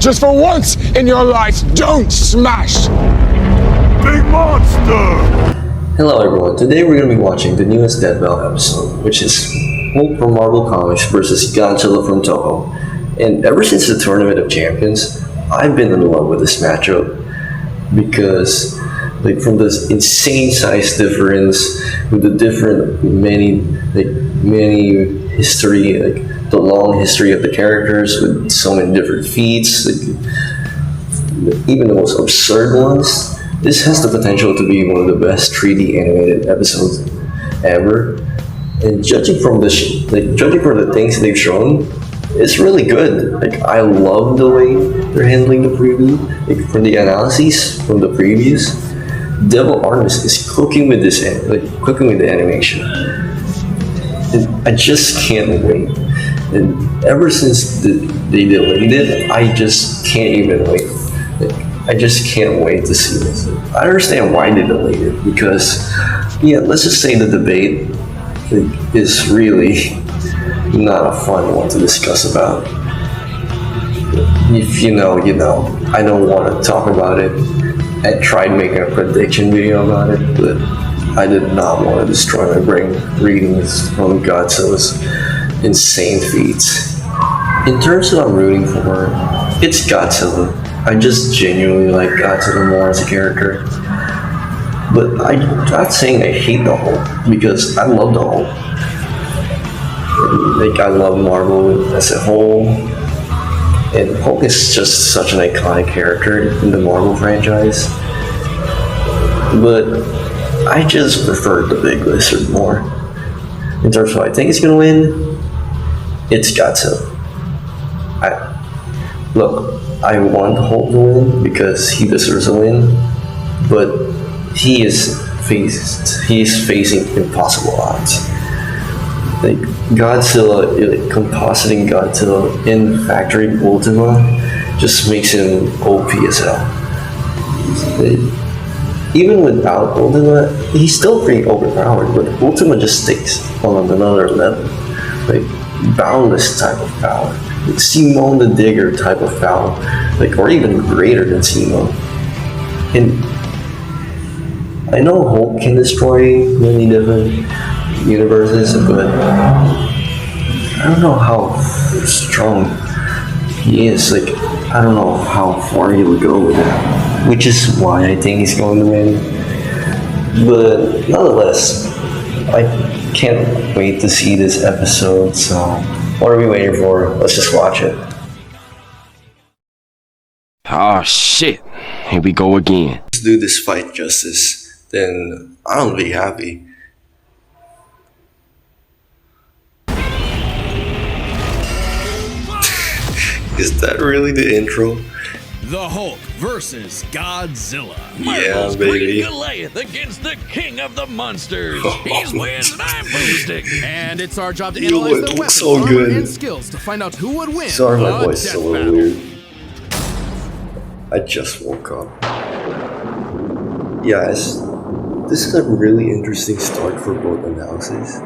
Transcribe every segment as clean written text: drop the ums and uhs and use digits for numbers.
Just for once in your life, don't smash! Big monster! Hello everyone, today we're going to be watching the newest Dead Bell episode, which is Hulk from Marvel Comics versus Godzilla from Toho. And ever since the Tournament of Champions, I've been in love with this matchup because from this insane size difference with the different many history, the long history of the characters with so many different feats, even the most absurd ones. This has the potential to be one of the best 3D animated episodes ever. And judging from the things they've shown, it's really good. I love the way they're handling the preview. From the analyses from the previews, Devil Artemis is cooking with this, cooking with the animation. And I just can't wait. And ever since they delayed it, I just can't even wait. I just can't wait to see this. I understand why they delayed it because, let's just say the debate is really not a fun one to discuss about. If you know, you know. I don't want to talk about it. I tried making a prediction video about it, but I did not want to destroy my brain reading from Godzilla's insane feats. In terms of what I'm rooting for, it's Godzilla. I just genuinely like Godzilla more as a character. But I'm not saying I hate the Hulk, because I love the Hulk. I love Marvel as a whole. And Hulk is just such an iconic character in the Marvel franchise. But I just prefer the Big Lizard more. In terms of who I think is going to win, it's Godzilla. I want Hulk to win because he deserves a win, but he's facing impossible odds. Godzilla, compositing Godzilla in Factory Ultima just makes him OP as hell. Even without Ultima, he's still pretty overpowered, but Ultima just takes on another level. Boundless type of power. Simone the Digger type of power, or even greater than Simone. And I know Hulk can destroy many different universes, but I don't know how strong he is. I don't know how far he would go with it, which is why I think he's going to win. But nonetheless, I can't wait to see this episode, so what are we waiting for? Let's just watch it. Oh shit, here we go again. Let's do this fight justice, then I'll be happy. Is that really the intro? The Hulk versus Godzilla. Yeah, baby. Goliath against the king of the monsters. He's wins and I'm boosting. And it's our job to analyze their weapons, so armor, good. and skills to find out who would win. Sorry, my a voice is death a little battle. weird. I just woke up. Yes, this is a really interesting start for both analyses.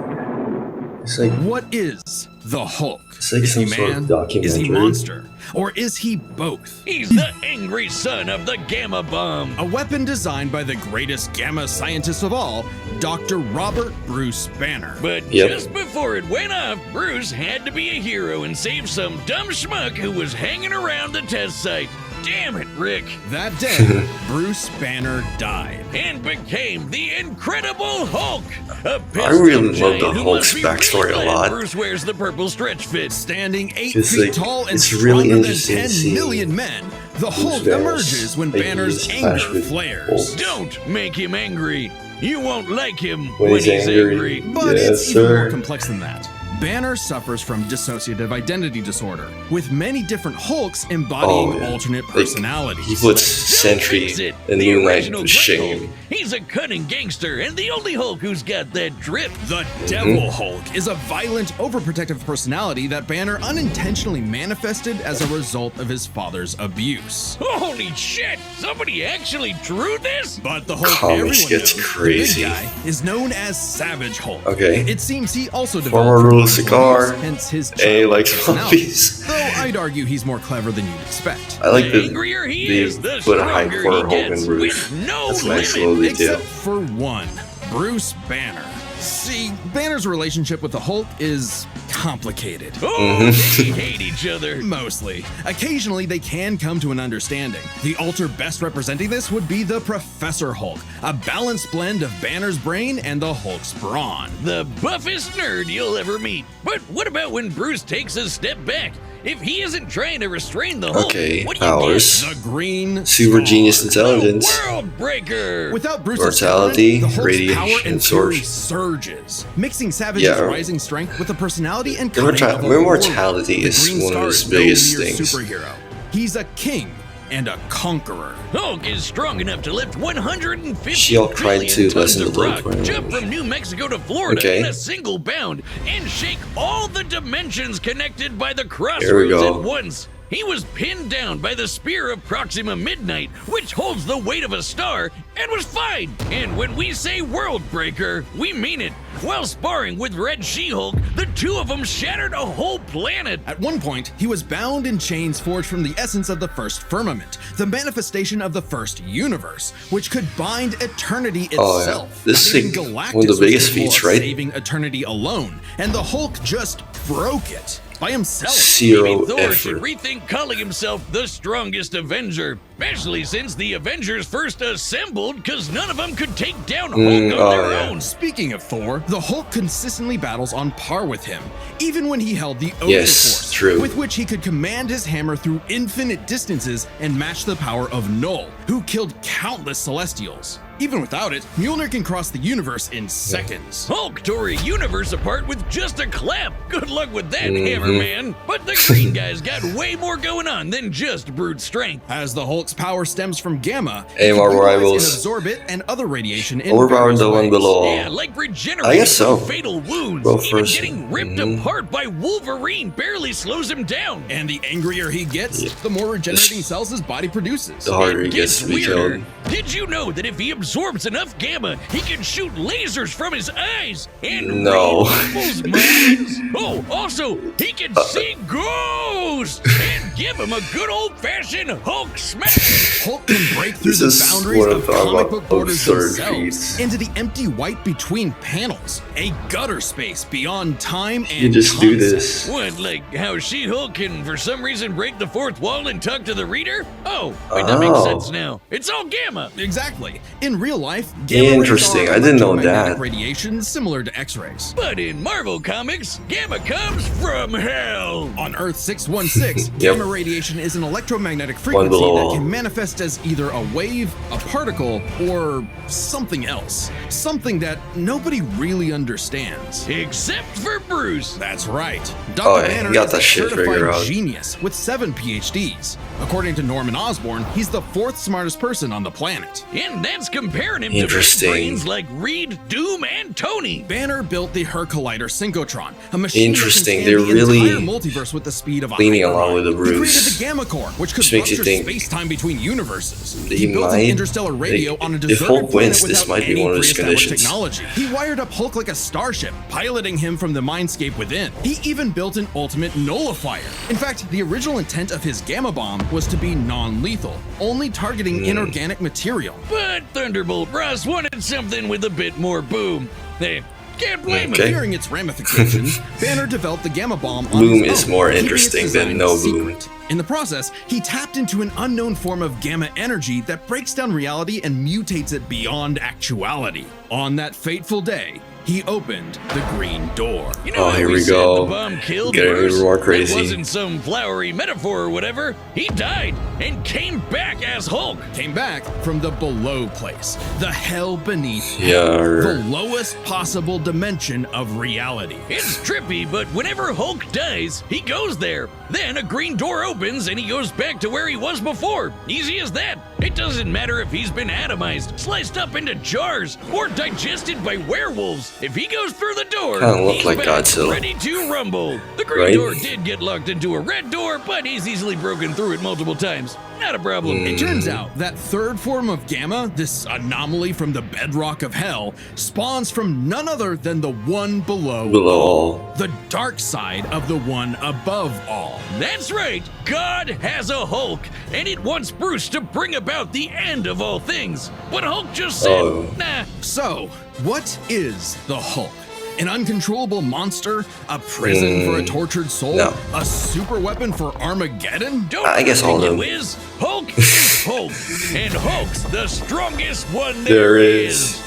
It's what is the Hulk? It's like Is he some sort of man? documentary. Is he monster? Or is he both? He's the angry son of the Gamma Bomb. A weapon designed by the greatest gamma scientist of all, Dr. Robert Bruce Banner. But just before it went off, Bruce had to be a hero and save some dumb schmuck who was hanging around the test site. Damn it, Rick. That day, Bruce Banner died. And became the Incredible Hulk. I really love the Hulk's backstory a lot. Bruce wears the purple stretch fit. Standing 8 It's feet tall and it's stronger really than interesting 10 seeing million men, the Hulk Banner's emerges when Banner's ideas anger clash with flares. Hulk's. Don't make him angry. You won't like him When when he's he's angry. angry. But Yes, it's even sir. more complex than that. Banner suffers from dissociative identity disorder, with many different Hulks embodying alternate personalities. He puts Don't Sentry fix it. and The Moon Knight original to Grey shame. Hulk. He's a cunning gangster and the only Hulk who's got that drip. The Devil Hulk is a violent, overprotective personality that Banner unintentionally manifested as a result of his father's abuse. Holy shit! Somebody actually drew this? But the Hulk Comics everyone gets knows, crazy. the big guy, is known as Savage Hulk. Okay. It seems he also Former developed rule from cigar. abuse, hence his A childlike likes personality. puppies. Though I I'd argue he's more clever than you'd expect. I like The that angrier he they is, the put a hype stronger for he Hulk gets, and Bruce. with no That's a nice limit. little detail. Except for one, Bruce Banner. See, Banner's relationship with the Hulk is complicated. Oh, they hate each other. Mostly. Occasionally, they can come to an understanding. The alter best representing this would be the Professor Hulk, a balanced blend of Banner's brain and the Hulk's brawn. The buffest nerd you'll ever meet. But what about when Bruce takes a step back? If he isn't trying to restrain the Hulk, Okay, what do you powers. The Green Super Star. genius intelligence. World breaker. Without Bruce's Mortality, temperament, the Hulk's radiation, power and sword. fury surges, mixing Savage's Yeah. rising strength with the personality and The cunning of a immortality warlord. is The Green one of Star his is no biggest mere things. superhero. He's a king and a conqueror. Hulk is strong enough to lift 150 She-Hulk tried billion to tons lessen of the load rock, for him. jump from New Mexico to Florida Okay. in a single bound, and shake all the dimensions connected by the Here we crossroads go. at once. He was pinned down by the spear of Proxima Midnight, which holds the weight of a star, and was fine. And when we say world breaker, we mean it. While sparring with Red She-Hulk, the two of them shattered a whole planet. At one point, he was bound in chains forged from the essence of the first firmament, the manifestation of the first universe, which could bind eternity Oh, yeah. itself. This Not is even one of Galactus the was biggest capable feats, of right? Saving eternity alone, and the Hulk just broke it by himself. Zero Maybe Thor should effort. rethink calling himself the strongest Avenger, especially since the Avengers first assembled because none of them could take down Hulk on oh, their yeah. own. Speaking of Thor, the Hulk consistently battles on par with him, even when he held the Odin Yes, Force, true. with which he could command his hammer through infinite distances and match the power of Null, who killed countless Celestials. Even without it, Mjolnir can cross the universe in seconds. Hulk tore a universe apart with just a clap. Good luck with that, Mm-hmm. Hammer Man. But the green guy's got way more going on than just brute strength. As the Hulk's power stems from gamma, Hey, he can Marvel utilize Rivals. and absorb it and other radiation in Overpowered various the one ways. below. Yeah, like regenerating I guess so. from fatal wounds. Well, Even first- getting ripped apart by Wolverine barely slows him down. And the angrier he gets, the more regenerating cells his body produces. The harder he It gets to be weirder. killed. Did you know that if he absorbs enough gamma, he can shoot lasers from his eyes and No. read people's minds? Oh, also, he can see ghosts and give him a good old-fashioned Hulk smash. Hulk can break through This the is boundaries one of of the comic book borders absurd themselves feats. into the empty white between panels, a gutter space beyond time and You just do concept. this. What, like how She-Hulk can for some reason break the fourth wall and talk to the reader? Oh, wait, that makes Oh. sense now. It's all gamma. Exactly. In real life, gamma Interesting. rays are I didn't know electromagnetic that. radiation similar to X-rays. But in Marvel Comics, gamma comes from hell. On Earth 616, Yep. gamma radiation is an electromagnetic One frequency below. that can manifest as either a wave, a particle, or something else. Something that nobody really understands. Except for Bruce. That's right. Dr. Oh, yeah, Banner he got is that a shit figured certified out. genius with 7 PhDs. According to Norman Osborn, he's the 4th smartest person on the planet. And that's comparing him to big Interesting. brains like Reed, Doom, and Tony. Banner built the Her Collider Synchrotron, a machine Interesting. that can They're scan the really entire multiverse with the speed of a leaning hyperlight. along with the He created Bruce. the Gamma Core, which could Which makes you rupture think space-time between universes. he built might- an interstellar radio like, on a if deserted Hulk wins, planet this without might be any one of his pre-established conditions. technology. He wired up Hulk like a starship, piloting him from the mindscape within. He even built an ultimate nullifier. In fact, the original intent of his Gamma Bomb was to be non-lethal, only targeting Hmm. inorganic material. But Thunderbolt Ross wanted something with a bit more boom. Hey, can't blame Okay. him. Fearing its ramifications, Banner developed the Gamma Bomb on Boom his is own, more keeping its interesting design than no boom. secret. In the process, he tapped into an unknown form of gamma energy that breaks down reality and mutates it beyond actuality. On that fateful day, he opened the Green Door. You know Oh, how here we said go. The bomb killed Getting Bruce? even more crazy. It wasn't some flowery metaphor or whatever. He died and came back as Hulk. Came back from the below place, the hell beneath, Yeah. the lowest possible dimension of reality. It's trippy, but whenever Hulk dies, he goes there. Then a green door opens and he goes back to where he was before. Easy as that. It doesn't matter if he's been atomized, sliced up into jars, or digested by werewolves. If he goes through the door, Kinda look he's like back, Godzilla. ready to rumble. The green Right? door did get locked into a red door, but he's easily broken through it multiple times. Not a problem. It turns out that third form of Gamma, this anomaly from the bedrock of hell, spawns from none other than the one below all. The dark side of the one above all. That's right. God has a Hulk, and it wants Bruce to bring about the end of all things. But Hulk just said, nah. So, what is the Hulk? An uncontrollable monster? A prison for a tortured soul? No. A super weapon for Armageddon? Don't I guess all of them. Is. Hulk is Hulk, and Hulk's the strongest one There is.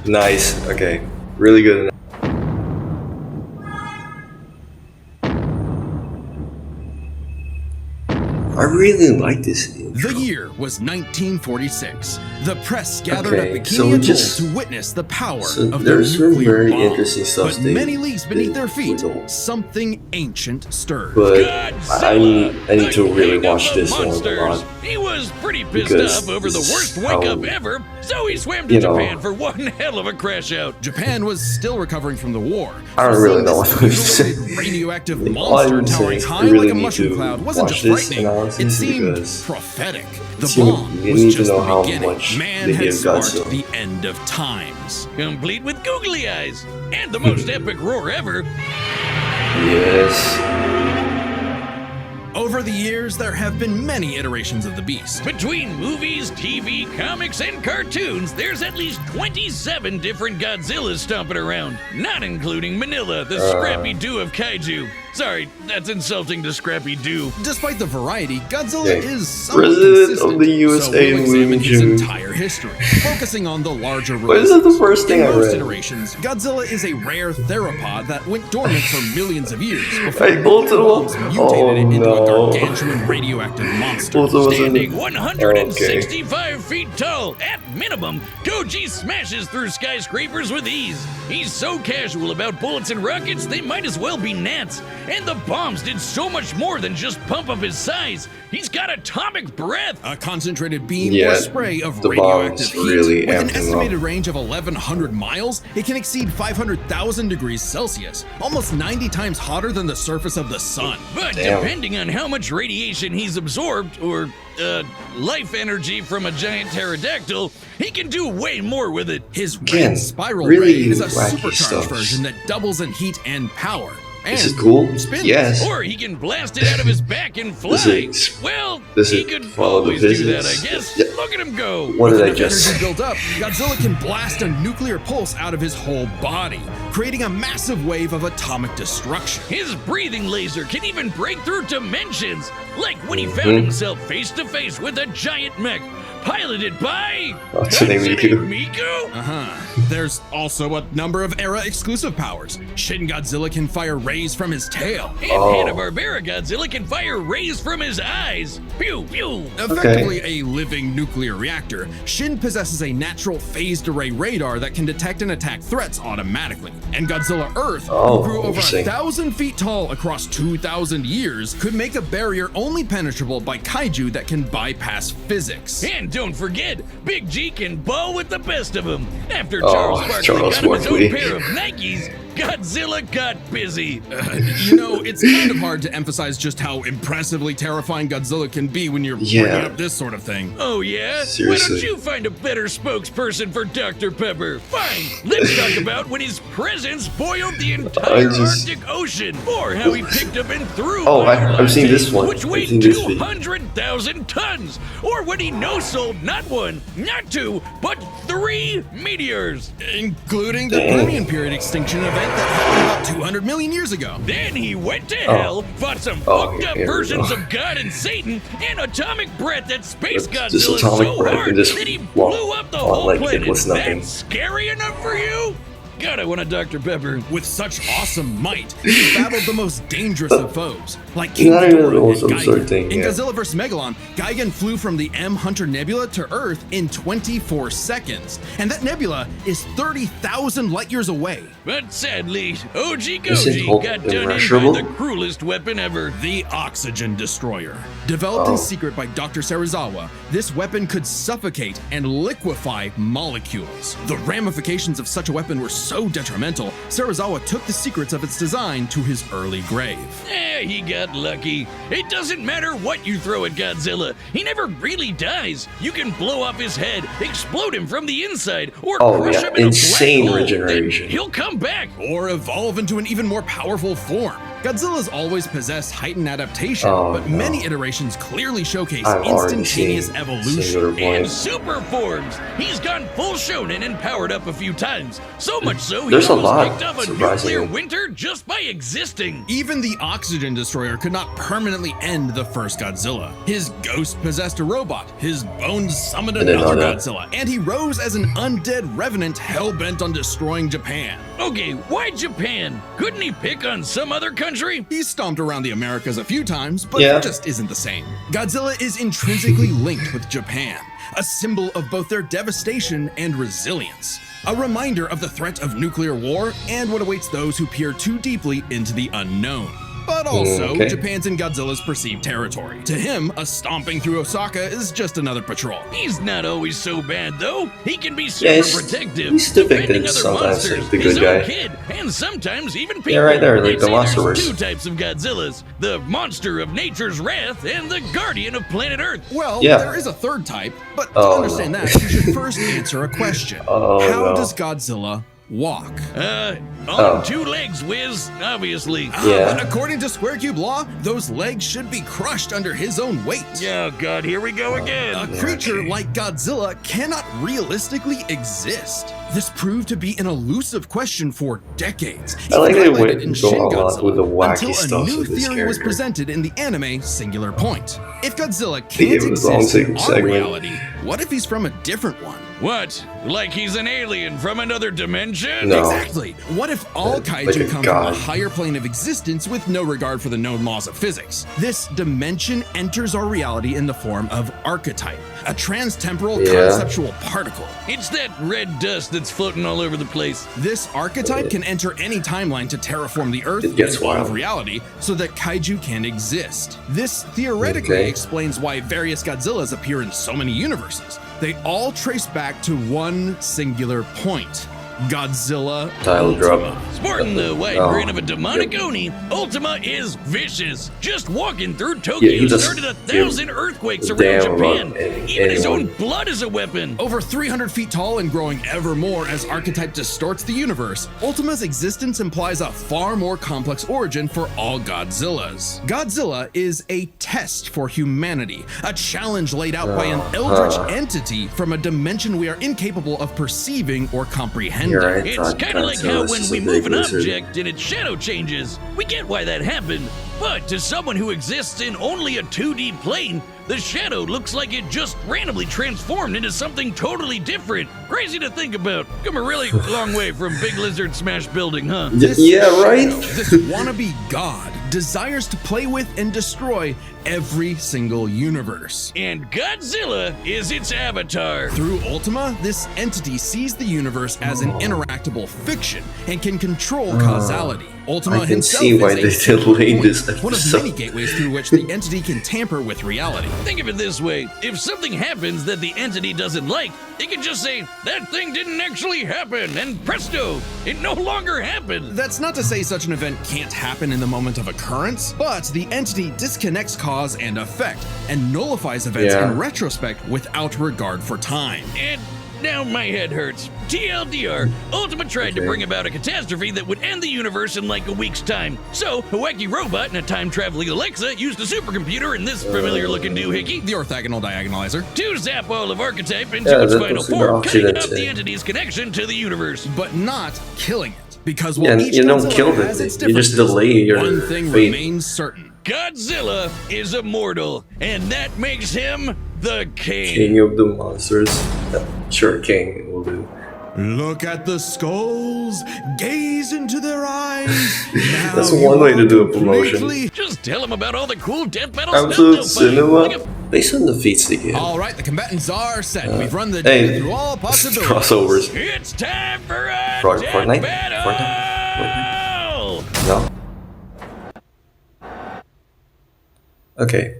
Nice. Okay. Really good. I really like this intro. The year was 1946. The press gathered Okay, at so Bikini we Atoll just- to witness the power So of the there's some nuclear very bomb. interesting stuff But they- many leagues beneath their feet, we don't. something ancient stirred. But I need the to really king of watch the this one a monsters. lot. He was pretty pissed Because off over the this worst is wake how- up ever, so he swam to you know. Japan for one hell of a crash out. Japan was still recovering from the war. I don't So really seeing know this what to say. mutilated radioactive All I'm monster saying towering is high we really like a need mushroom to cloud wasn't watch just this frightening. analysis It seemed because prophetic. The you bomb was need to just know the how beginning. much Man they had gave sparked Godzilla. the end of times. Complete with googly eyes and the most epic roar ever. Yes. Over the years, there have been many iterations of the beast. Between movies, TV, comics, and cartoons, there's at least 27 different Godzillas stomping around, not including Manila, the Scrappy Doo of kaiju. Sorry, that's insulting to Scrappy Doo. Despite the variety, Godzilla Okay. is somewhat President consistent, of the so USA we'll examine Moon his June. entire history, focusing on the larger Why is that the releases. first thing In I most read? iterations, Godzilla is a rare theropod that went dormant for millions of years before Hey, both nuclear of bombs them? mutated it into Oh, a no. gargantuan radioactive monster. Both of us in Standing the- 165 feet tall, at minimum, Koji smashes through skyscrapers with ease. He's so casual about bullets and rockets, they might as well be gnats. And the bombs did so much more than just pump up his size. He's got atomic breath. A concentrated beam Yeah, or spray of the radioactive bombs heat. really With an amped him estimated up. range of 1,100 miles, it can exceed 500,000 degrees Celsius, almost 90 times hotter than the surface of the sun. But Damn. depending on how much radiation he's absorbed, or life energy from a giant pterodactyl, he can do way more with it. His Again, red spiral really ray is a wacky supercharged stuff. version that doubles in heat and power. This And is cool. spins. Yes. Or he can blast it out of his back and fly. This is- Well, this he is could follow the always do that, physics. I guess. Yeah. Look at him go. What With did I enough just energy say? built up, Godzilla can blast a nuclear pulse out of his whole body, creating a massive wave of atomic destruction. His breathing laser can even break through dimensions, like when he Mm-hmm. found himself face to face with a giant mech, piloted by Hatsune Miku. Miku? There's also a number of era exclusive powers. Shin Godzilla can fire rays from his tail. And Oh. Hanna-Barbera Godzilla can fire rays from his eyes. Pew pew. Effectively a living nuclear reactor, Shin possesses a natural phased array radar that can detect and attack threats automatically. And Godzilla Earth, Oh, who grew over interesting. 1,000 feet tall across 2,000 years, could make a barrier only penetrable by kaiju that can bypass physics. And don't forget, Big G can ball with the best of them. After Oh, Charles Barkley Charles got him his Barkley. own pair of Nikes, Godzilla got busy. You know, it's kind of hard to emphasize just how impressively terrifying Godzilla can be when you're Yeah. bringing up this sort of thing. Oh yeah? Why Seriously. don't you find a better spokesperson for Dr. Pepper? Fine, let's talk about when his presence boiled the entire Arctic Ocean, or how he picked up and threw Oh, Iron I've seen Tape, this one. which I've weighed seen this video. 200,000 tons, or when he no-sold not one, not two, but 3 meteors. Including the Dang. Permian period extinction event that happened about 200 million years ago. Then he went to hell, fought some Oh, fucked up here we versions go. of God and Satan, and atomic breath that space This Godzilla atomic so breath hard can just that he walk blew up the on whole like it planet. was nothing. That's scary enough for you? God, I want a Dr. Pepper. With such awesome might, he battled the most dangerous of foes, like King Not even the Ghidorah most and absurd Gigan. thing, In yeah. Godzilla vs. Megalon, Gigan flew from the M Hunter Nebula to Earth in 24 seconds, and that nebula is 30,000 light years away. But sadly, OG Isn't Goji Hulk got done in by immeasurable? the cruelest weapon ever. The Oxygen Destroyer. Developed Oh. in secret by Dr. Serizawa, this weapon could suffocate and liquefy molecules. The ramifications of such a weapon were so so detrimental, Serizawa took the secrets of its design to his early grave. He got lucky. It doesn't matter what you throw at Godzilla. He never really dies. You can blow off his head, explode him from the inside, or crush him in insane a black hole. regeneration. Then he'll come back. Or evolve into an even more powerful form. Godzilla's always possessed heightened adaptation, but many iterations clearly showcase instantaneous evolution and super forms. He's gone full shonen and powered up a few times. So much so, he There's a almost lot, kicked off a surprisingly. nuclear winter just by existing. Even the oxygen destroyer could not permanently end the first Godzilla. His ghost possessed a robot, his bones summoned another Godzilla, and he rose as an undead revenant hell-bent on destroying Japan. Okay, why Japan? Couldn't he pick on some other country? He stomped around the Americas a few times, but it just isn't the same. Godzilla is intrinsically linked with Japan, a symbol of both their devastation and resilience. A reminder of the threat of nuclear war and what awaits those who peer too deeply into the unknown. But also, Japan's in Godzilla's perceived territory. To him, a stomping through Osaka is just another patrol. He's not always so bad, though. He can be super protective, he's defending other sometimes monsters, the his good own guy. kid, and sometimes even people. Yeah, right there, like I'd the say there's monsters. two types of Godzillas: the monster of nature's wrath and the guardian of planet Earth. Well, there is a third type, but to understand that, you should first answer a question. How does Godzilla walk? On two legs, Wiz, obviously. But according to Square Cube law, those legs should be crushed under his own weight. Oh god, here we go again. A creature like Godzilla cannot realistically exist. This proved to be an elusive question for decades. I like they went in go Shin a lot with the wacky until stuff a new with this theory was character. presented in the anime Singular Point. If Godzilla They gave can't him his own exist in our segment. reality, what if he's from a different one? What? Like he's an alien from another dimension? No. Exactly. What if all kaiju like a come god. from a higher plane of existence with no regard for the known laws of physics? This dimension enters our reality in the form of archetype, a transtemporal conceptual particle. It's that red dust that's floating all over the place. This archetype can enter any timeline to terraform the Earth It gets and all wild. of reality so that kaiju can exist. This theoretically explains why various Godzillas appear in so many universes. They all trace back to one singular point: Godzilla Title drop. Ultima. Sporting the white grin of a demonic Oni, Ultima is vicious. Just walking through Tokyo started 1,000 earthquakes around Japan. Even his own blood is a weapon. Over 300 feet tall and growing ever more as archetype distorts the universe, Ultima's existence implies a far more complex origin for all Godzillas. Godzilla is a test for humanity, a challenge laid out by an eldritch entity from a dimension we are incapable of perceiving or comprehending. It's kind of like how when we move an object and its shadow changes. We get why that happened. But to someone who exists in only a 2D plane, the shadow looks like it just randomly transformed into something totally different. Crazy to think about. Come a really long way from Big Lizard Smash Building, huh? This wannabe god desires to play with and destroy every single universe. And Godzilla is its avatar. Through Ultima, this entity sees the universe as an interactable fiction and can control causality. Ultima I can himself see why is they a delayed this one of episode. many gateways through which the entity can tamper with reality. Think of it this way. If something happens that the entity doesn't like, it can just say, that thing didn't actually happen, and presto, it no longer happened. That's not to say such an event can't happen in the moment of occurrence, but the entity disconnects cause and effect and nullifies events in retrospect without regard for time. And now my head hurts. TLDR, Ultima tried to bring about a catastrophe that would end the universe in like a week's time. So, a wacky robot and a time-traveling Alexa used a supercomputer and this familiar-looking doohickey, The orthogonal diagonalizer. to zap all of Archetype into its final form, cutting out the entity's connection to the universe. But not killing it. Because while each you don't Godzilla kill has it, its you just differences, delay your one thing fate. remains certain. Godzilla is immortal, and that makes him the king. King of the monsters. Sure, king will do. Look at the skulls, gaze into their eyes. That's one way to do a promotion. Just tell him about all the cool death battle Absolute stuff they'll find. cinema. Based on the feats they get. All right, the combatants are set. We've run the Hey, day through all possibilities. crossovers. It's time for a death Fortnite? battle! No. Okay.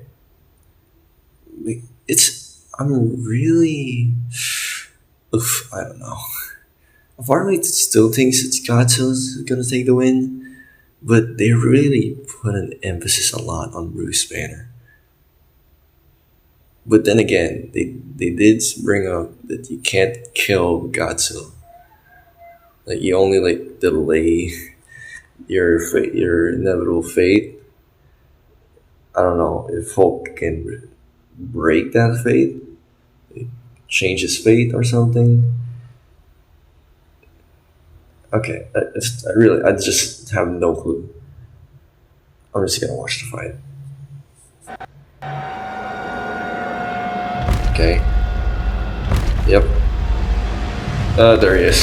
I'm really. Oof, I don't know. part of me still thinks it's Godzilla's gonna take the win, but they really put an emphasis a lot on Bruce Banner. But then again, they did bring up that you can't kill Godzilla. Like you only like delay your inevitable fate. I don't know if Hulk can break that fate, change his fate or something. Okay, I just have no clue. I'm just gonna watch the fight. Okay. Yep. There he is.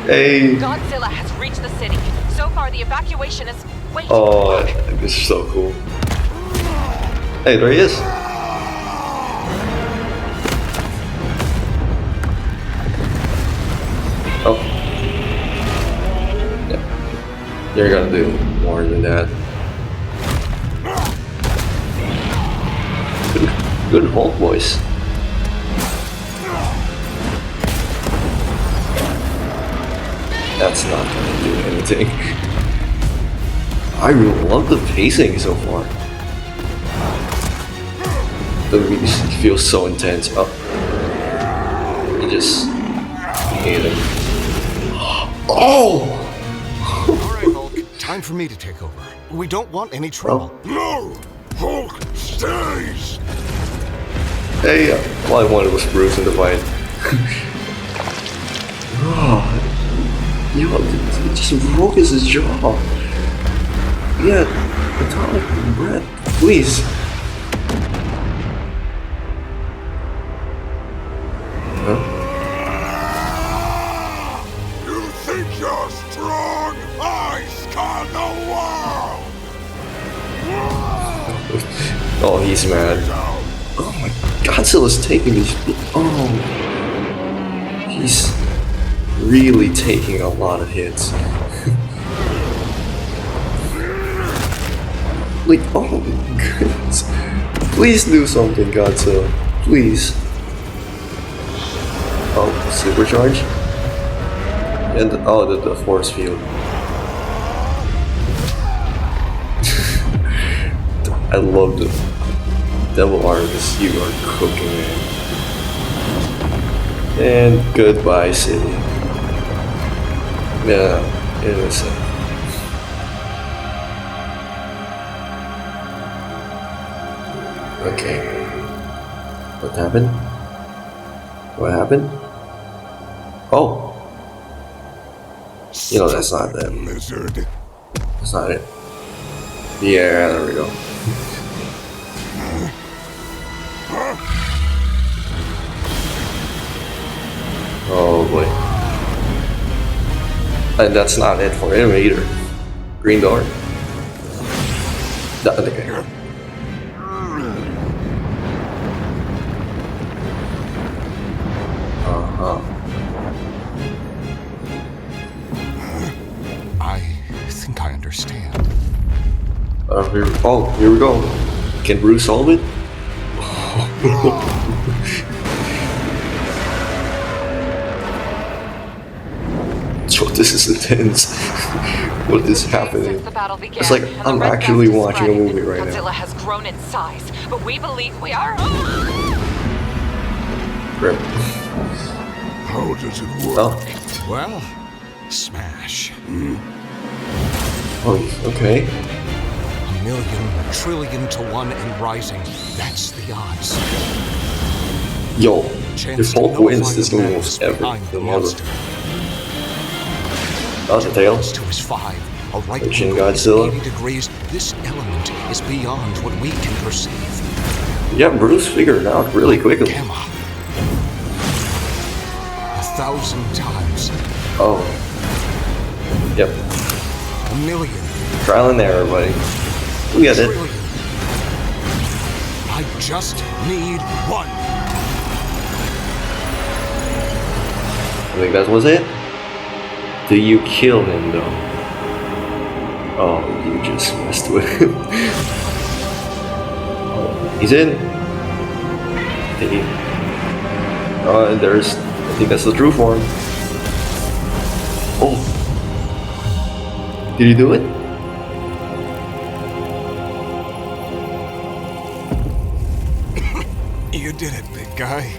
Hey. Godzilla has reached the city. So far, the evacuation is. Wait. Oh, this is so cool. Hey, there he is. Oh. Yeah. You're gonna do more than that. Good Hulk voice. That's not gonna do anything. I really love the pacing so far. The music feels so intense. Oh. You just hate him. Oh! Alright, Hulk. Time for me to take over. We don't want any trouble. No! Hulk stays! Hey, all I wanted was Bruce in the fight. Yo, it just broke his jaw. Yeah, atomic breath, please. Huh? You think you're strong? I scan the world! Oh, he's mad. Oh my, Godzilla's taking his. Oh, he's really taking a lot of hits. Like, oh my goodness. Please do something, Godzilla. Please. Oh, supercharge? And the force field. I love the devil artist. You are cooking, man. And goodbye, city. Yeah, innocent. Okay. What happened? What happened? Oh. You know, that's not them. Lizard. That's not it. Yeah, there we go. Oh boy. And that's not it for him either. Green door. Okay. I think I understand. Here we go. Can Bruce solve it? So this is intense. What is happening? Since the battle began, It's like and the I'm red actually dust is watching a spreading, movie right Godzilla now. has grown in size, but we believe we are. Rip. How does it work? Oh. Well, smash. Oh, okay. 1,000,000,000,000,000 trillion to 1 and rising. That's the odds. Yo, Chance if to Hulk nullify wins, this the game madness was behind the everything ever. monster. Oh, the tail. To his 5, a right Shin angle is Godzilla. 80 degrees. This element is beyond what we can perceive. Yeah, Bruce figured it out really quickly. Gamma. 1,000 times. Oh. Yep. 1,000,000. Trial and error, buddy. We got it. Trillion. I just need one. I think that was it. Do you kill him though? Oh, you just messed with him. Oh, he's in. And there's, I think that's the true form. Oh, did he do it? You did it, big guy.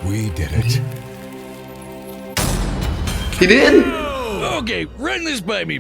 We did it. He did. Okay, run this by me.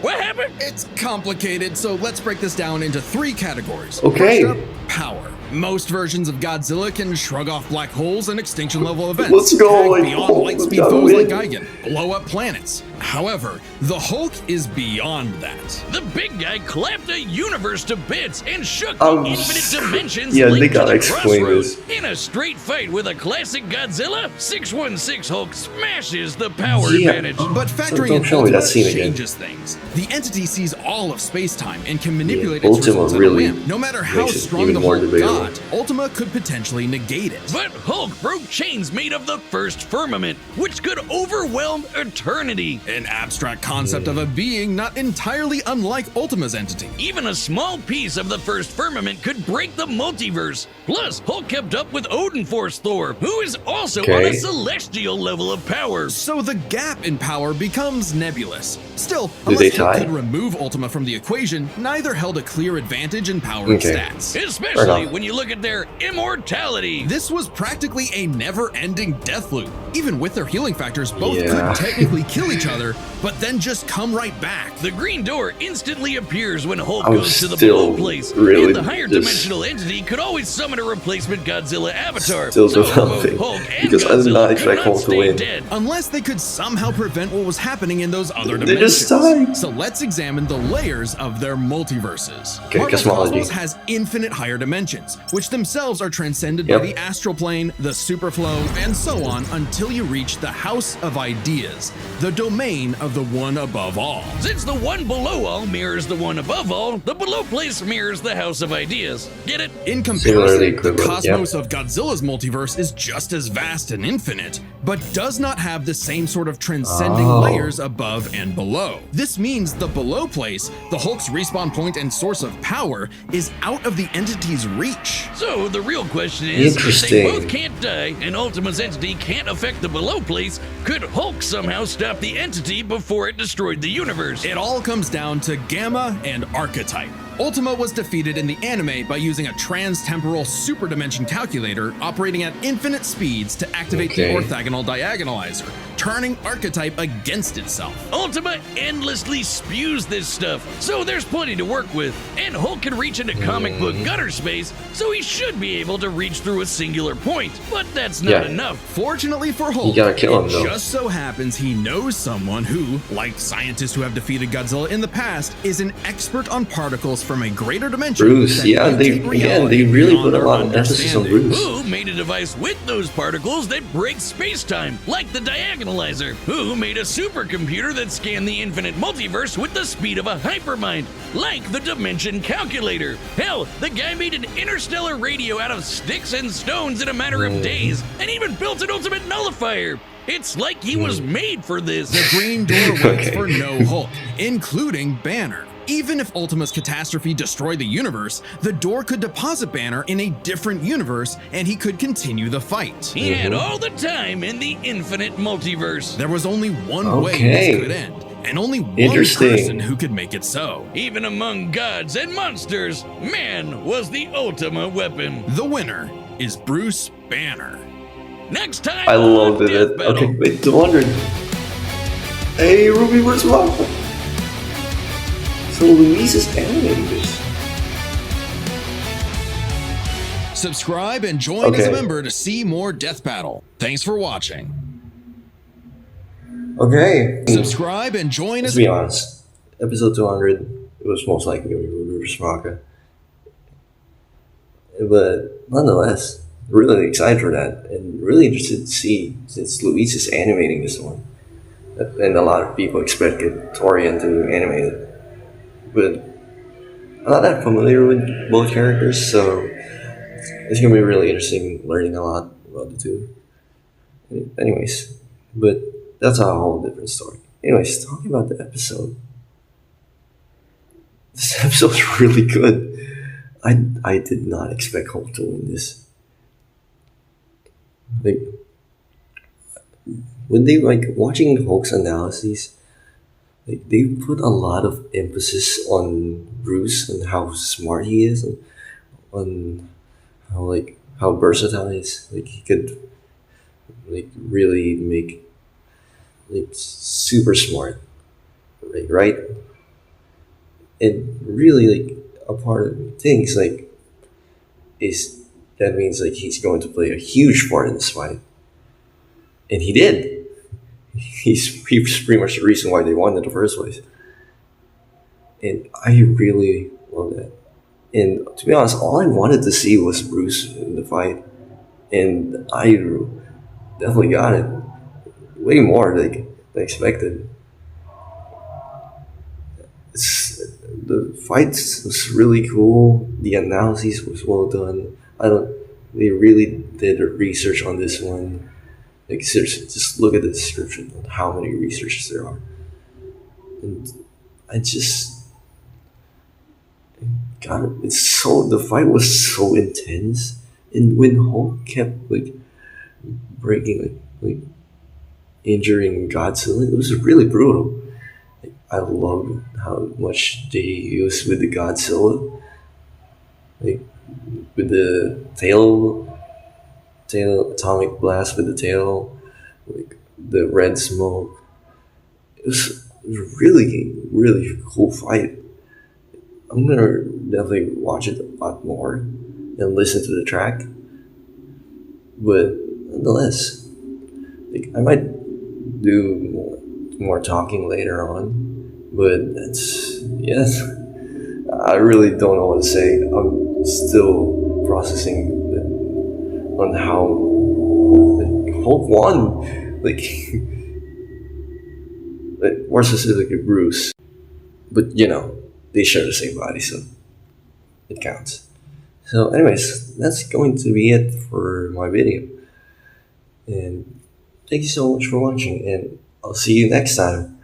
What happened? It's complicated, so let's break this down into 3 categories. Okay. First up, power. Most versions of Godzilla can shrug off black holes and extinction level events. Let's go. Tag beyond Oh, light speed gotta foes win. like Gigan, blow up planets. However, the Hulk is beyond that. The big guy clapped a universe to bits and shook the infinite dimensions yeah, they linked to gotta the explain crossroads. this. In a straight fight with a classic Godzilla, 616 Hulk smashes the power Yeah. advantage. But factoring Don't in show me that Ultima scene again. changes things. The entity sees all of space-time and can manipulate Yeah, its Ultima results at a really whim. No matter how makes it strong even the more Hulk debatable. got, Ultima could potentially negate it. But Hulk broke chains made of the first firmament, which could overwhelm eternity. An abstract concept of a being not entirely unlike Ultima's entity. Even a small piece of the first firmament could break the multiverse. Plus, Hulk kept up with Odin Force Thor, who is also on a Okay. celestial level of power. So the gap in power becomes nebulous. Still, Do they unless Hulk tie? could remove Ultima from the equation, neither held a clear advantage in power Okay. and stats. Especially enough. when you look at their immortality. This was practically a never-ending death loop. Even with their healing factors, both Yeah. could technically kill each other, but then just come right back. The green door instantly appears when Hulk I'm goes to the still below place, really and the higher just- dimensional entity could always summon a replacement Godzilla avatar. Still so developing, both Hulk and because I did Godzilla not could expect not Hulk to stay win. dead. Unless they could somehow prevent what was happening in those other They dimensions. just died. So let's examine the layers of their multiverses. Okay, Marvel's cosmology. Cosmos has infinite higher dimensions, which themselves are transcended Yep. by the astral plane, the superflow, and so on until you reach the House of Ideas, the domain of the one above all. Since the one below all mirrors the one above all, the below place mirrors the House of Ideas. Get it? In Similarly comparison, the equivalent, cosmos of Godzilla's multiverse is just as vast and infinite, but does not have the same sort of transcending Oh. layers above and below. This means the below place, the Hulk's respawn point and source of power, is out of the entity's reach. So the real question is, if they Interesting. both can't die and Ultima's entity can't affect the below place, could Hulk somehow stop the entity before it destroyed the universe? It all comes down to Gamma and Archetype. Ultima was defeated in the anime by using a trans-temporal superdimension calculator operating at infinite speeds to activate Okay. the orthogonal diagonalizer, turning Archetype against itself. Ultima endlessly spews this stuff, so there's plenty to work with. And Hulk can reach into comic book gutter space, so he should be able to reach through a singular point. But that's not Yeah. enough. Fortunately for Hulk, You gotta kill him, it though. just so happens he knows someone who, like scientists who have defeated Godzilla in the past, is an expert on particles from a greater dimension. Bruce, that yeah, they mutate reality really beyond put a our lot of emphasis on understanding. Bruce. Who made a device with those particles that breaks space-time, like the diagonalizer? Who made a supercomputer that scanned the infinite multiverse with the speed of a hypermind, like the dimension calculator? Hell, the guy made an interstellar radio out of sticks and stones in a matter of days, and even built an ultimate nullifier. It's like he was made for this. The green door waits Okay. for no Hulk, including Banner. Even if Ultima's catastrophe destroyed the universe, the door could deposit Banner in a different universe and he could continue the fight. He had all the time in the infinite multiverse. There was only one way Okay. this could end, and only one Interesting. person who could make it so. Even among gods and monsters, man was the Ultima weapon. The winner is Bruce Banner. Next time, I on loved Death it. Battle. Okay, wait, 200. Hey, Ruby vs. Waffle. So Luis is animating this. Subscribe and join as a Okay. member to see more Death Battle. Thanks for watching. Okay. Subscribe and join Let's as be honest. Episode 200, it was most likely going to be Ruby vs. Raka. But nonetheless, really excited for that. And really interested to see, since Luis is animating this one. And a lot of people expected Torian to animate it. But I'm not that familiar with both characters, so it's going to be really interesting learning a lot about the two. Anyways, but that's a whole different story. Anyways, talking about the episode. This episode's really good. I did not expect Hulk to win this. Like when they like watching Hulk's analyses, like they put a lot of emphasis on Bruce and how smart he is, and on how versatile he is. Like he could like really make like super smart, right? And really like a part of things like is that means like he's going to play a huge part in this fight, and he did. He was pretty much the reason why they won in the first place, and I really love that. And to be honest, all I wanted to see was Bruce in the fight, and I definitely got it way more like than expected. The fight was really cool. The analysis was well done. I don't. They really did research on this one. Like seriously, just look at the description on how many researchers there are, and I just got it. It's so the fight was so intense, and when Hulk kept like breaking like injuring Godzilla, it was really brutal. I love how much they use with the Godzilla, like with the tail atomic blast with the tail, like the red smoke. It was really cool fight. I'm gonna definitely watch it a lot more and listen to the track. But nonetheless, like I might do more talking later on. But that's yes. I really don't know what to say. I'm still processing on how like, Hulk won. Like, more specifically Bruce. But you know, they share the same body, so it counts. So, anyways, that's going to be it for my video. And thank you so much for watching, and I'll see you next time.